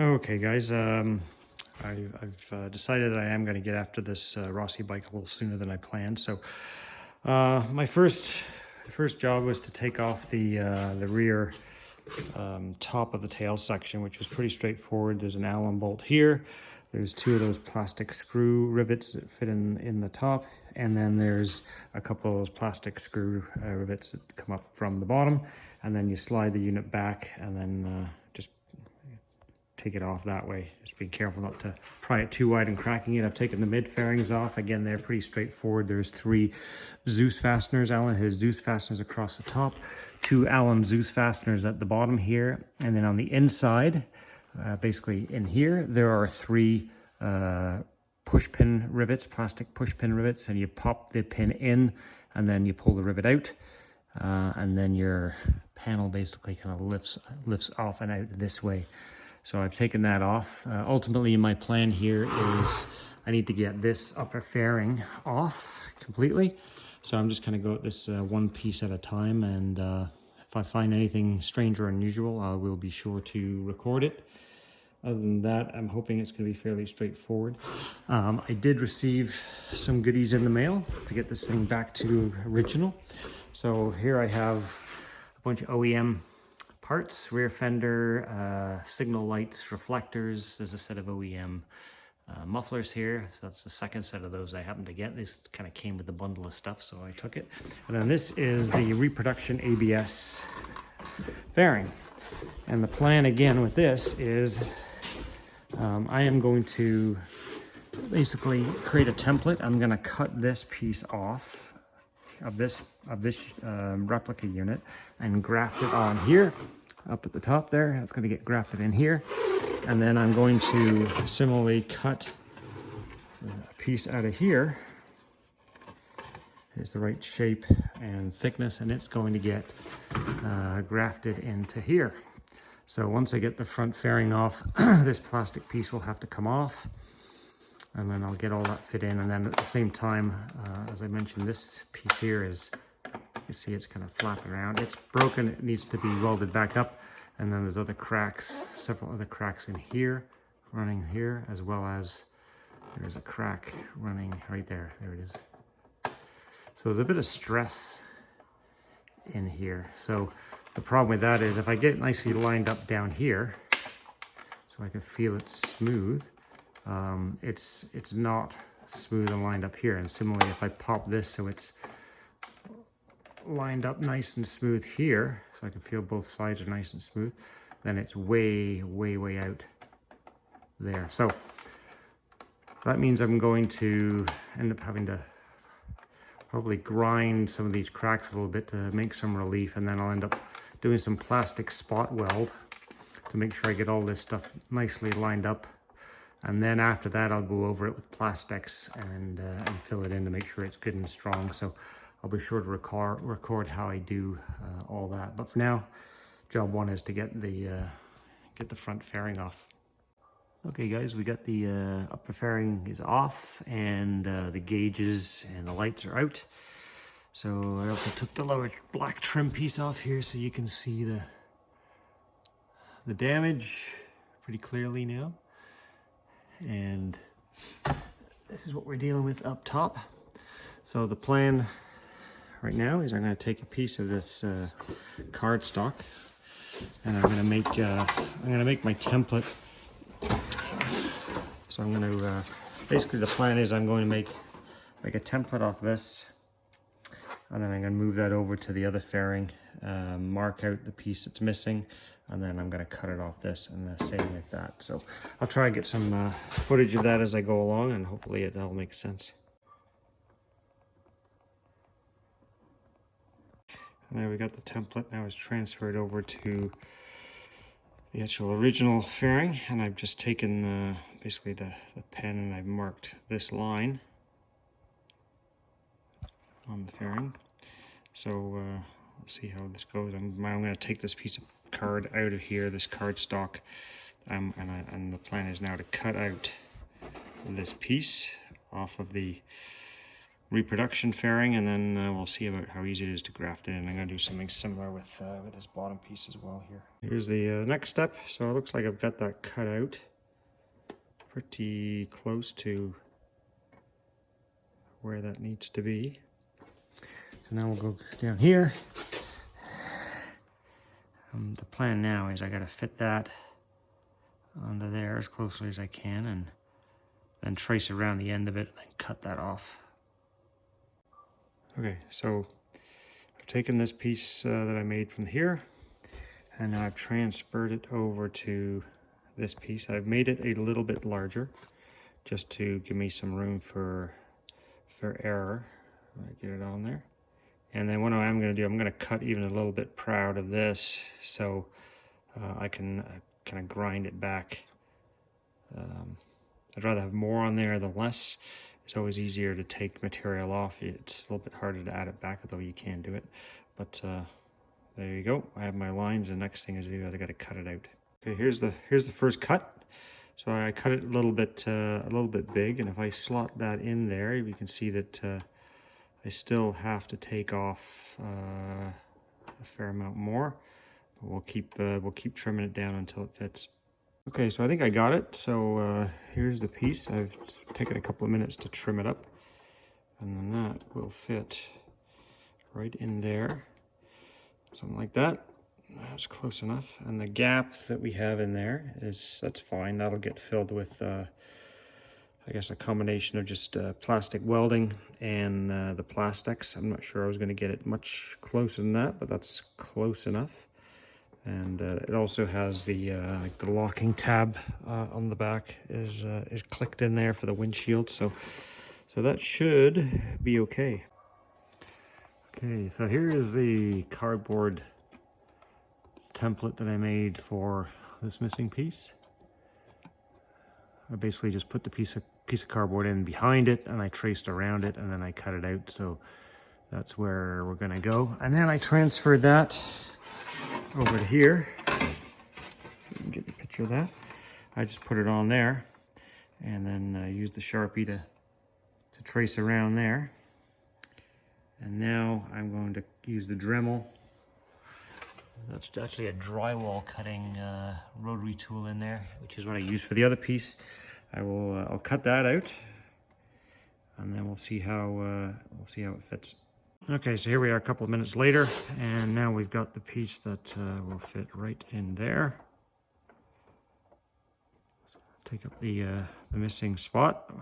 Okay, guys, I've decided that I am going to get after this Rossi bike a little sooner than I planned. So my first job was to take off the rear top of the tail section, which was pretty straightforward. There's an Allen bolt here. There's two of those plastic screw rivets that fit in the top, and then there's a couple of those plastic screw rivets that come up from the bottom, and then you slide the unit back and then just take it off that way. Just be careful not to pry it too wide and cracking it. I've taken the mid fairings off. Again, they're pretty straightforward. There's 3 Zeus fasteners. Allen has Zeus fasteners across the top, 2 Allen Zeus fasteners at the bottom here, and then on the inside, basically in here, there are 3 push pin rivets, plastic push pin rivets, and you pop the pin in and then you pull the rivet out, and then your panel basically kind of lifts off and out this way. So I've taken that off. Ultimately, my plan here is I need to get this upper fairing off completely. So I'm just going to go at this one piece at a time, and if I find anything strange or unusual, I will be sure to record it. Other than that, I'm hoping it's going to be fairly straightforward. I did receive some goodies in the mail to get this thing back to original. So here I have a bunch of OEM parts, rear fender, signal lights, reflectors. There's a set of OEM mufflers here. So that's the second set of those I happened to get. This kind of came with a bundle of stuff, so I took it. And then this is the reproduction ABS fairing. And the plan again with this is I am going to basically create a template. I'm going to cut this piece off of this replica unit and graft it on here up at the top there. It's going to get grafted in here, and then I'm going to similarly cut a piece out of here. It's the right shape and thickness, and it's going to get grafted into here. So once I get the front fairing off, this plastic piece will have to come off, and then I'll get all that fit in. And then at the same time, as I mentioned, this piece here is, you see it's kind of flapping around. It's broken, it needs to be welded back up. And then there's other cracks, several other cracks in here, running here, as well as there's a crack running right there. There it is. So there's a bit of stress in here. So the problem with that is if I get it nicely lined up down here, so I can feel it smooth, it's not smooth and lined up here. And similarly, if I pop this so it's lined up nice and smooth here, so I can feel both sides are nice and smooth, then it's way out there. So that means I'm going to end up having to probably grind some of these cracks a little bit to make some relief, and then I'll end up doing some plastic spot weld to make sure I get all this stuff nicely lined up. And then after that, I'll go over it with Plastex and fill it in to make sure it's good and strong. So I'll be sure to record how I do all that. But for now, job 1 is to get the front fairing off. Okay, guys, we got the upper fairing is off, and the gauges and the lights are out. So I also took the lower black trim piece off here, so you can see the damage pretty clearly now. And this is what we're dealing with up top. So the plan right now is I'm going to take a piece of this cardstock, and I'm going to make my template. So I'm going to basically, the plan is I'm going to make a template off this, and then I'm going to move that over to the other fairing, mark out the piece that's missing, and then I'm going to cut it off this, and the same with that. So I'll try and get some footage of that as I go along, and hopefully that'll make sense. And there we got the template. Now it's transferred over to the actual original fairing, and I've just taken basically the pen, and I've marked this line on the fairing. So we'll see how this goes. I'm going to take this piece of card out of here, this cardstock, and the plan is now to cut out this piece off of the reproduction fairing, and then we'll see about how easy it is to graft it in. I'm going to do something similar with this bottom piece as well here. Here's the next step. So it looks like I've got that cut out pretty close to where that needs to be. So now we'll go down here. The plan now is I got to fit that onto there as closely as I can, and then trace around the end of it and cut that off. Okay, so I've taken this piece that I made from here, and now I've transferred it over to this piece. I've made it a little bit larger just to give me some room for error. Get it on there. And then what I'm going to do, I'm going to cut even a little bit proud of this, so I can kind of grind it back. I'd rather have more on there than less. It's always easier to take material off. It's a little bit harder to add it back, although you can do it. But there you go. I have my lines. The next thing is I got to cut it out. Okay, here's the first cut. So I cut it a little bit big, and if I slot that in there, you can see that I still have to take off a fair amount more. But we'll keep trimming it down until it fits. Okay, so I think I got it. So here's the piece. I've taken a couple of minutes to trim it up, and then that will fit right in there, something like that. That's close enough. And the gap that we have in there that's fine. That'll get filled with I guess a combination of just plastic welding and the plastics. I'm not sure I was going to get it much closer than that, but that's close enough. And it also has the like the locking tab on the back is clicked in there for the windshield, so that should be okay. Okay, so here is the cardboard template that I made for this missing piece. I basically just put the piece of cardboard in behind it, and I traced around it, and then I cut it out. So that's where we're gonna go. And then I transferred that over to here. So you can get the picture of that. I just put it on there, and then use the Sharpie to trace around there. And now I'm going to use the Dremel. That's actually a drywall cutting rotary tool in there, which is what I use for the other piece. I'll cut that out, and then we'll see how it fits. Okay, so here we are a couple of minutes later, and now we've got the piece that will fit right in there. Take up the missing spot.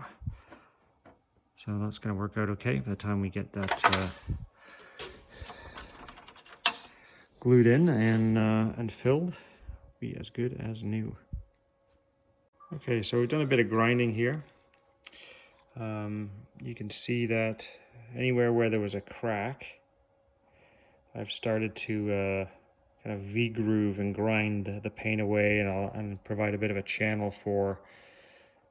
So that's going to work out okay by the time we get that glued in and filled. Be as good as new. Okay, so we've done a bit of grinding here. You can see that anywhere where there was a crack, I've started to kind of V-groove and grind the paint away, and provide a bit of a channel for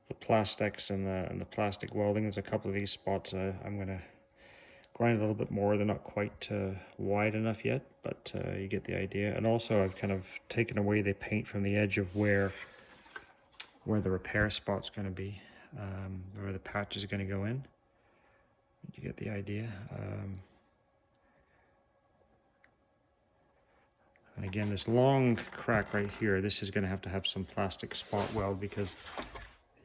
the plastics and the plastic welding. There's a couple of these spots I'm going to grind a little bit more. They're not quite wide enough yet, but you get the idea. And also I've kind of taken away the paint from the edge of where the repair spot's going to be, where the patch is going to go in. You get the idea. And again, this long crack right here, this is going to have some plastic spot weld, because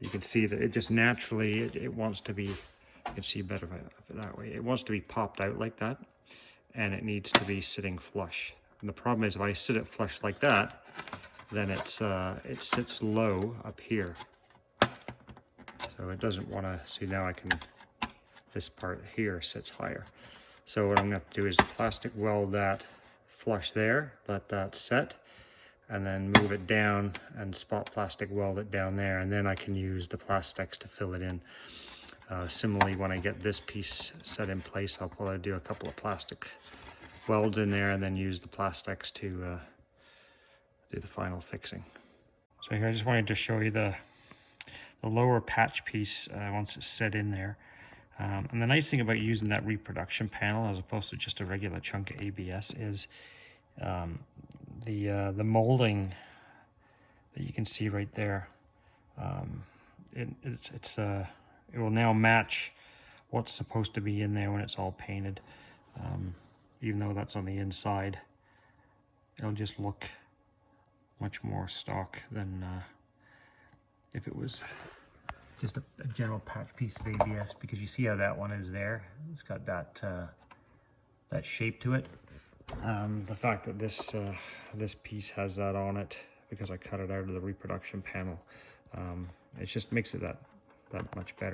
you can see that it just naturally, it wants to be, you can see better that way, it wants to be popped out like that, and it needs to be sitting flush. And the problem is, if I sit it flush like that, then it sits low up here. So it doesn't want to, see now this part here sits higher. So what I'm going to have to do is plastic weld that flush there, let that set, and then move it down and spot plastic weld it down there, and then I can use the plastics to fill it in. Similarly, when I get this piece set in place, I'll probably do a couple of plastic welds in there, and then use the plastics to do the final fixing. So here I just wanted to show you the lower patch piece once it's set in there. And the nice thing about using that reproduction panel as opposed to just a regular chunk of ABS is the molding that you can see right there. It will now match what's supposed to be in there when it's all painted. Even though that's on the inside, it'll just look much more stock than if it was just a general patch piece of ABS, because you see how that one is there. It's got that that shape to it. The fact that this this piece has that on it, because I cut it out of the reproduction panel, it just makes it that much better.